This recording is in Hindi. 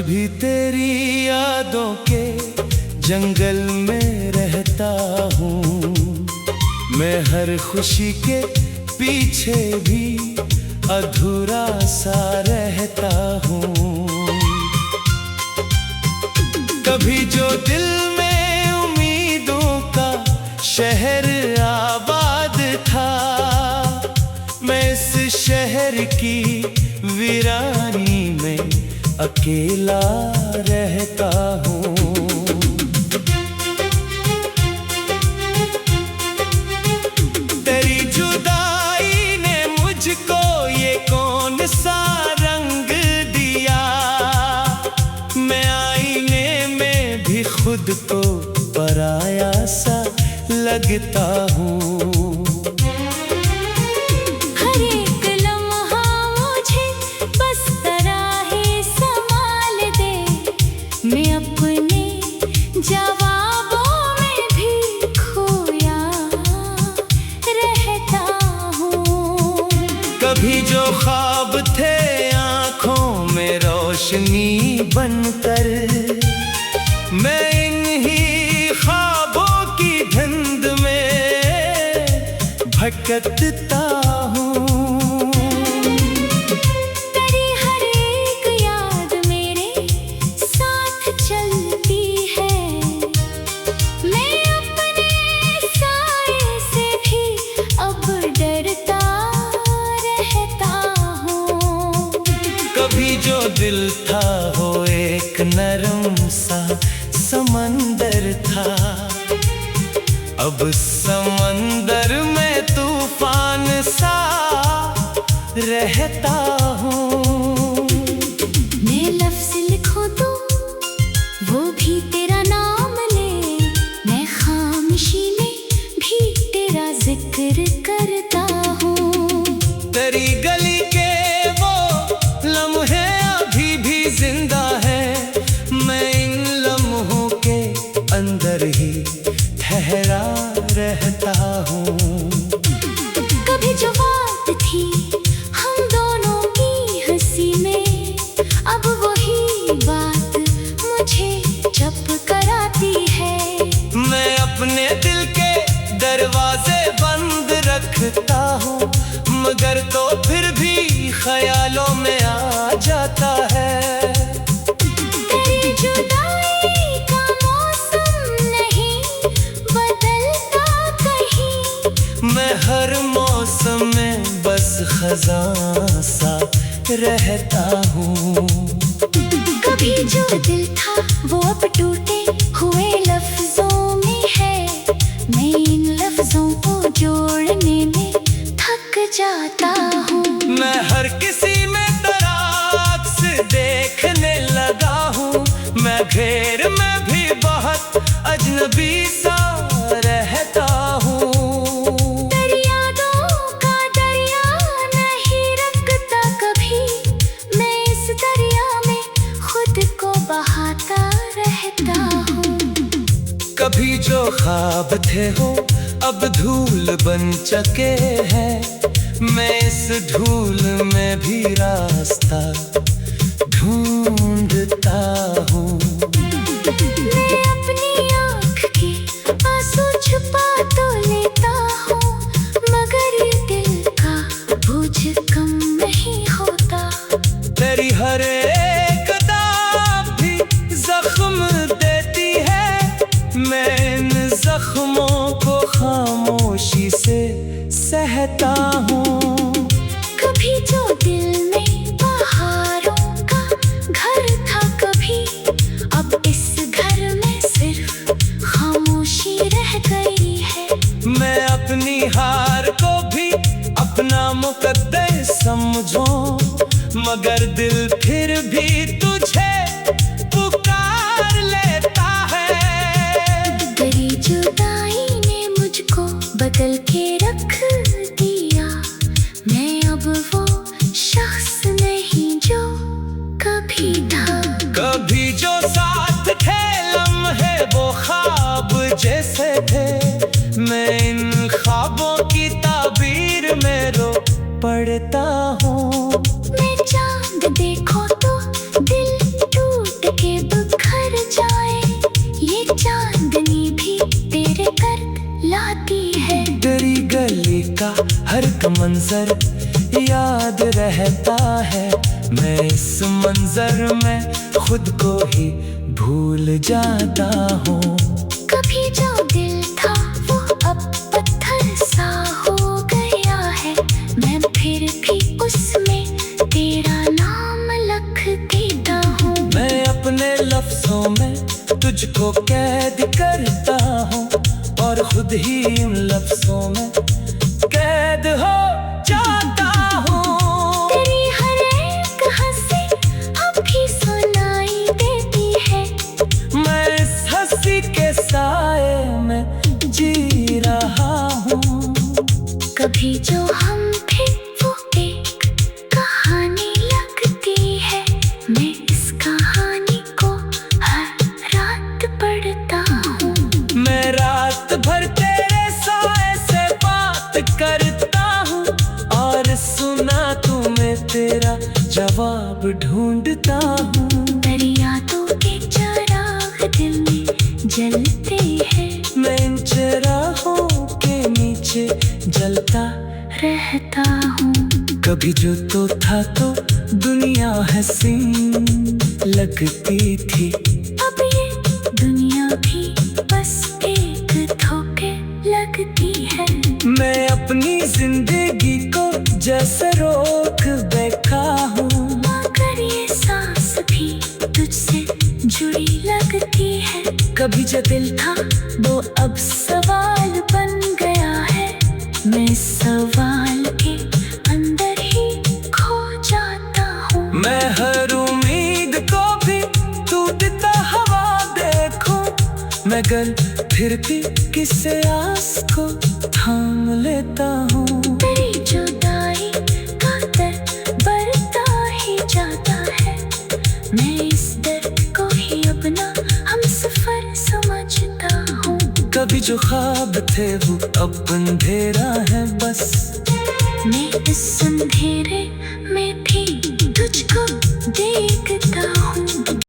भी तेरी यादों के जंगल में रहता हूँ। मैं हर खुशी के पीछे भी अधूरा सा रहता हूँ। कभी जो दिल में उम्मीदों का शहर आबाद था, मैं इस शहर की वीरानी में अकेला रहता हूँ। तेरी जुदाई ने मुझको ये कौन सा रंग दिया, मैं आईने में भी खुद को पराया सा लगता हूँ। जवाबों में भी खोया रहता हूँ। कभी जो ख्वाब थे आँखों में रोशनी बनकर, मैं इन्हीं ख्वाबों की धुंध में भटकता हूँ। कभी जो दिल था वो एक नरम सा समंदर था, अब समंदर में तूफान सा रहता हूँ। मैं लफ्ज़ लिखूं तो वो भी तेरा नाम ले, मैं खामोशी में भी तेरा जिक्र करता हूँ। तेरी गली के लम्हे अभी भी जिंदा है, मैं इन लम्हों के अंदर ही ठहरा रहता हूँ। कभी जो बात थी हम दोनों की हंसी में, अब वही बात मुझे चुप कराती है। मैं अपने दिल के दरवाजे बंद रखता हूँ, मगर तो फिर भी ख्यालों में आ जाता है। तेरी जुदाई का मौसम नहीं बदलता कहीं, मैं हर मौसम में बस खज़ां सा रहता हूँ। कभी जो दिल था वो अब टूटे हुए लफ्जों में है, मैं इन लफ्जों को जोड़ने में थक जाता हूँ। मैं हर किसी में तराक्स देखने लगा हूँ, मैं घेर में भी बहुत अजनबी सा रहता हूँ। तेरी यादों का दरिया नहीं रुकता कभी, मैं इस दरिया में खुद को बहाता रहता हूँ। कभी जो ख्वाब थे हो अब धूल बन चुके हैं, मैं इस धूल में भी रास्ता ढूंढता हूँ। मैं अपनी आँख के आंसू छुपा तो लेता हूँ, मगर ये दिल का बोझ कम नहीं होता। तेरी हर एक अदा भी जख्म देती है, मैं इन जख्मों को खामोशी से सहता हूँ। कभी जो दिल में बहारों का घर था कभी, अब इस घर में सिर्फ खामोशी रह गई है। मैं अपनी हार को भी अपना मुकद्दर समझूं, मगर दिल फिर भी तुझे पुकार लेता है। तेरी जुदाई ने मुझको बदल के रख दिया, मंजर याद रहता है। मैं इस मंजर में खुद को ही भूल जाता हूँ। कभी जो दिल था वो अब पत्थर सा हो गया है। मैं फिर भी उसमें तेरा नाम लिख देता हूँ। मैं अपने लफ्जों में तुझको कैद करता हूँ और खुद ही इन लफ्जों में कैद हो जाता हूँ। तेरी हर एक हंसी अब भी सुनाई देती है। मैं इस हंसी के साए में जी रहा हूँ। कभी जो हम थे वो एक कहानी लगती है। मैं इस कहानी को हर रात पढ़ता हूँ। मैं रात भर तेरे साए से बात करता हूँ और सुना तुम्हें तेरा जवाब ढूंढता हूँ। दरियातों के चिराग दिल में जलते हैं। मैं इन चिरागों के नीचे जलता रहता हूँ। कभी जो तो था तो दुनिया हसीन लगती थी। अब ये दुनिया भी बस एक धोखे लगती है। मैं अपनी जिंदगी को जैसे रोक बैठा हूँ मगर ये सांस भी तुझसे जुड़ी लगती है। कभी जो दिल था वो अब सवाल बन गया है। मैं इस सवाल के अंदर ही खो जाता हूँ। मैं हर उम्मीद को भी टूटता हवा देखूं। मैं गल फिरती किसे आस को थाम लेता हूँ। तेरी जुदाई का दर्द बढ़ता ही जाता है। मैं इस दर्द को ही अपना हमसफर समझता हूँ। कभी जो ख्वाब थे वो अब अंधेरा है बस। मैं इस अंधेरे में भी तुझको